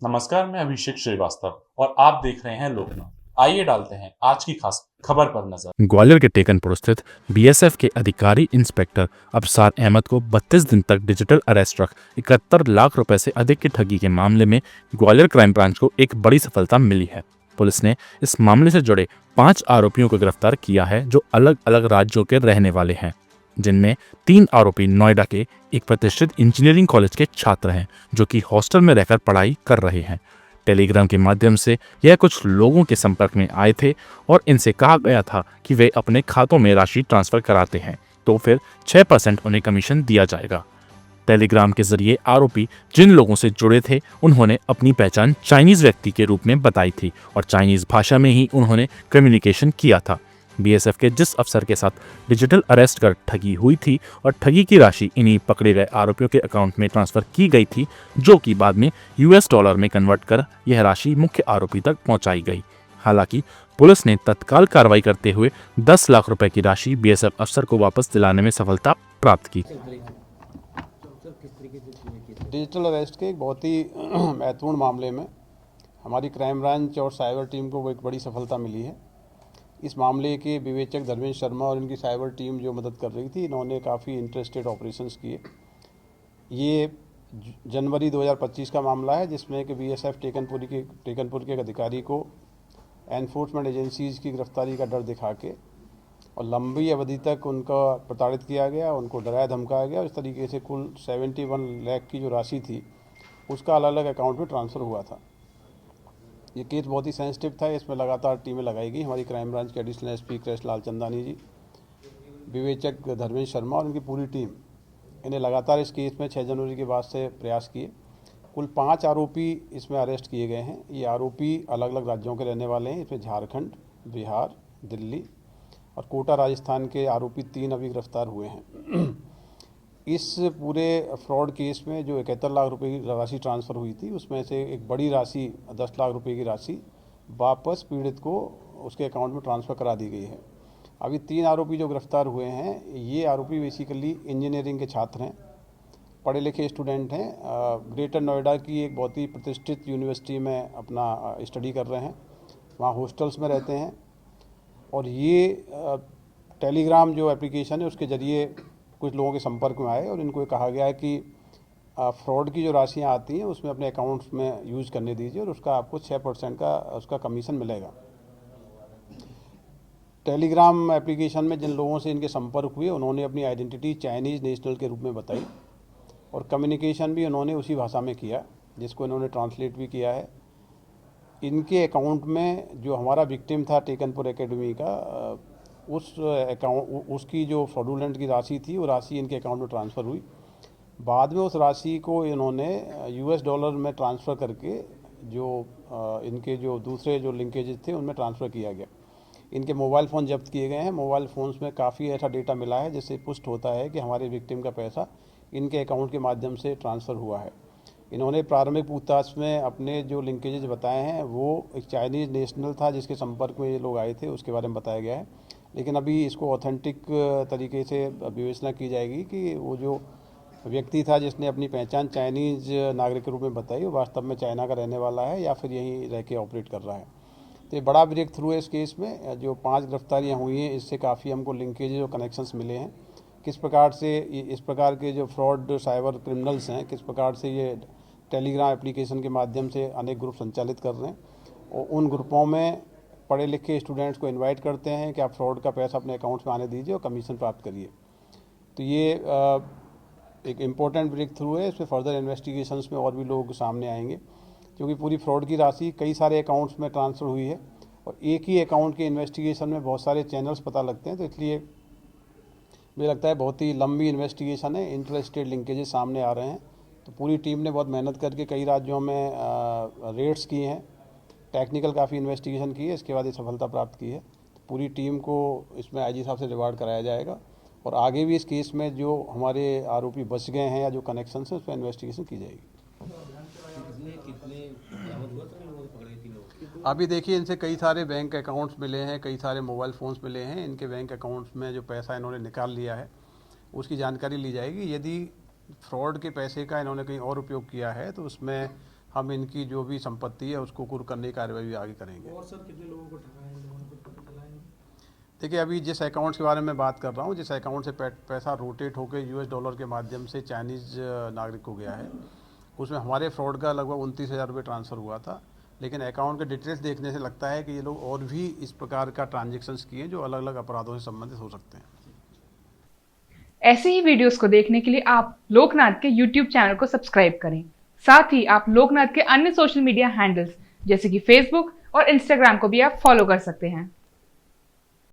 नमस्कार, मैं अभिषेक श्रीवास्तव और आप देख रहे हैं लोकमत। आइए डालते हैं आज की खास खबर पर नजर। ग्वालियर के टेकनपुर स्थित बीएसएफ के अधिकारी इंस्पेक्टर अबसार अहमद को 32 दिन तक डिजिटल अरेस्ट रख 71 लाख रुपए से अधिक की ठगी के मामले में ग्वालियर क्राइम ब्रांच को एक बड़ी सफलता मिली है। पुलिस ने इस मामले से जुड़े 5 आरोपियों को गिरफ्तार किया है जो अलग अलग राज्यों के रहने वाले हैं, जिनमें 3 आरोपी नोएडा के एक प्रतिष्ठित इंजीनियरिंग कॉलेज के छात्र हैं जो कि हॉस्टल में रहकर पढ़ाई कर रहे हैं। टेलीग्राम के माध्यम से यह कुछ लोगों के संपर्क में आए थे और इनसे कहा गया था कि वे अपने खातों में राशि ट्रांसफर कराते हैं तो फिर 6% उन्हें कमीशन दिया जाएगा। टेलीग्राम के जरिए आरोपी जिन लोगों से जुड़े थे उन्होंने अपनी पहचान चाइनीज व्यक्ति के रूप में बताई थी और चाइनीज भाषा में ही उन्होंने कम्युनिकेशन किया था। बीएसएफ के जिस अफसर के साथ डिजिटल अरेस्ट कर ठगी हुई थी और ठगी की राशि इन्हीं पकड़े गए आरोपियों के अकाउंट में ट्रांसफर की गई थी, जो कि बाद में यूएस डॉलर में कन्वर्ट कर यह राशि मुख्य आरोपी तक पहुंचाई गई। हालांकि पुलिस ने तत्काल कार्रवाई करते हुए 10 लाख रुपए की राशि बीएसएफ अफसर को वापस दिलाने में सफलता प्राप्त की। डिजिटल अरेस्ट के एक बहुत ही महत्वपूर्ण मामले में हमारी क्राइम ब्रांच और साइबर टीम को एक बड़ी सफलता मिली है। इस मामले के विवेचक धर्मेंद्र शर्मा और इनकी साइबर टीम जो मदद कर रही थी, इन्होंने काफ़ी इंटरेस्टेड ऑपरेशंस किए। ये जनवरी 2025 का मामला है जिसमें कि बीएसएफ टेकनपुर के एक अधिकारी को एनफोर्समेंट एजेंसीज़ की गिरफ्तारी का डर दिखा के और लंबी अवधि तक उनका प्रताड़ित किया गया, उनको डराया धमकाया गया और इस तरीके से कुल 71 लाख की जो राशि थी उसका अलग अलग अकाउंट में ट्रांसफ़र हुआ था। ये केस बहुत ही सेंसिटिव था, इसमें लगातार टीमें लगाई गई। हमारी क्राइम ब्रांच के एडिशनल एसपी कृष्ण लालचंदानी जी, विवेचक धर्मेंद्र शर्मा और उनकी पूरी टीम, इन्हें लगातार इस केस में 6 जनवरी के बाद से प्रयास किए। कुल 5 आरोपी इसमें अरेस्ट किए गए हैं। ये आरोपी अलग अलग राज्यों के रहने वाले हैं। इसमें झारखंड, बिहार, दिल्ली और कोटा राजस्थान के आरोपी 3 अभी गिरफ्तार हुए हैं। इस पूरे फ्रॉड केस में जो 71 लाख रुपए की राशि ट्रांसफ़र हुई थी उसमें से एक बड़ी राशि 10 लाख रुपए की राशि वापस पीड़ित को उसके अकाउंट में ट्रांसफ़र करा दी गई है। अभी 3 आरोपी जो गिरफ्तार हुए हैं, ये आरोपी बेसिकली इंजीनियरिंग के छात्र हैं, पढ़े लिखे स्टूडेंट हैं। ग्रेटर नोएडा की एक बहुत ही प्रतिष्ठित यूनिवर्सिटी में अपना स्टडी कर रहे हैं, वहाँ हॉस्टल्स में रहते हैं। और ये टेलीग्राम जो एप्लीकेशन है उसके ज़रिए कुछ लोगों के संपर्क में आए और इनको कहा गया है कि फ्रॉड की जो राशियाँ आती हैं उसमें अपने अकाउंट्स में यूज़ करने दीजिए और उसका आपको 6% का उसका कमीशन मिलेगा। टेलीग्राम एप्लीकेशन में जिन लोगों से इनके संपर्क हुए उन्होंने अपनी आइडेंटिटी चाइनीज़ नेशनल के रूप में बताई और कम्युनिकेशन भी उन्होंने उसी भाषा में किया जिसको इन्होंने ट्रांसलेट भी किया है। इनके अकाउंट में जो हमारा विक्टिम था टेकनपुर एकेडमी का, उस अकाउंट उसकी जो फ्रॉडुलेंट की राशि थी वो राशि इनके अकाउंट में ट्रांसफ़र हुई। बाद में उस राशि को इन्होंने यूएस डॉलर में ट्रांसफ़र करके जो इनके जो दूसरे जो लिंकेजेस थे उनमें ट्रांसफ़र किया गया। इनके मोबाइल फ़ोन जब्त किए गए हैं। मोबाइल फ़ोन्स में काफ़ी ऐसा डेटा मिला है जिससे पुष्ट होता है कि हमारे विक्टिम का पैसा इनके अकाउंट के माध्यम से ट्रांसफ़र हुआ है। इन्होंने प्रारंभिक पूछताछ में अपने जो लिंकेजेस बताए हैं वो एक चाइनीज़ नेशनल था जिसके संपर्क में ये लोग आए थे, उसके बारे में बताया गया है। लेकिन अभी इसको ऑथेंटिक तरीके से विवेचना की जाएगी कि वो जो व्यक्ति था जिसने अपनी पहचान चाइनीज़ नागरिक के रूप में बताई वो वास्तव में चाइना का रहने वाला है या फिर यहीं रह के ऑपरेट कर रहा है। तो ये बड़ा ब्रेक थ्रू है इस केस में। जो 5 गिरफ्तारियाँ हुई हैं इससे काफ़ी हमको लिंकेज और कनेक्शंस मिले हैं, किस प्रकार से इस प्रकार के जो फ्रॉड साइबर क्रिमिनल्स हैं किस प्रकार से ये टेलीग्राम एप्लीकेशन के माध्यम से अनेक ग्रुप संचालित कर रहे हैं और उन ग्रुपों में पढ़े लिखे स्टूडेंट्स को इनवाइट करते हैं कि आप फ्रॉड का पैसा अपने अकाउंट्स में आने दीजिए और कमीशन प्राप्त करिए। तो ये एक इम्पोर्टेंट ब्रेक थ्रू है। इसमें फर्दर इन्वेस्टिगेशंस में और भी लोग सामने आएंगे क्योंकि पूरी फ्रॉड की राशि कई सारे अकाउंट्स में ट्रांसफ़र हुई है और एक ही अकाउंट के इन्वेस्टिगेशन में बहुत सारे चैनल्स पता लगते हैं। तो इसलिए मुझे लगता है बहुत ही लंबी इन्वेस्टिगेशन है, इंटरस्टेट लिंकेजेस सामने आ रहे हैं। तो पूरी टीम ने बहुत मेहनत करके कई राज्यों में रेड्स किए हैं, टेक्निकल काफ़ी इन्वेस्टिगेशन की है, इसके बाद ये सफलता प्राप्त की है। तो पूरी टीम को इसमें आईजी साहब से रिवार्ड कराया जाएगा और आगे भी इस केस में जो हमारे आरोपी बच गए हैं या जो कनेक्शन है उस पर इन्वेस्टिगेशन की जाएगी। अभी देखिए इनसे कई सारे बैंक अकाउंट्स मिले हैं, कई सारे मोबाइल फ़ोन्स मिले हैं। इनके बैंक अकाउंट्स में जो पैसा इन्होंने निकाल लिया है उसकी जानकारी ली जाएगी। यदि फ्रॉड के पैसे का इन्होंने कहीं और उपयोग किया है तो उसमें हम इनकी जो भी संपत्ति है उसको कुर्क करने की कार्रवाई भी आगे करेंगे। और सर कितने लोगों को ठगा है इन लोगों ने, कुछ पता चला है? देखिए, अभी जिस अकाउंट्स के बारे में बात कर रहा हूँ, जिस अकाउंट से पैसा रोटेट होकर US डॉलर के माध्यम से चाइनीज़ नागरिक को गया है, उसमें हमारे फ्रॉड का लगभग 29,000 रुपये ट्रांसफ़र हुआ था। लेकिन अकाउंट के डिटेल्स देखने से लगता है कि ये लोग और भी इस प्रकार का ट्रांजेक्शन्स किए जो अलग अलग अपराधों से संबंधित हो सकते हैं। ऐसे ही वीडियोस को देखने के लिए आप लोकनाथ के YouTube चैनल को सब्सक्राइब करें। साथ ही आप लोकनाथ के अन्य सोशल मीडिया हैंडल्स जैसे कि फेसबुक और इंस्टाग्राम को भी आप फॉलो कर सकते हैं।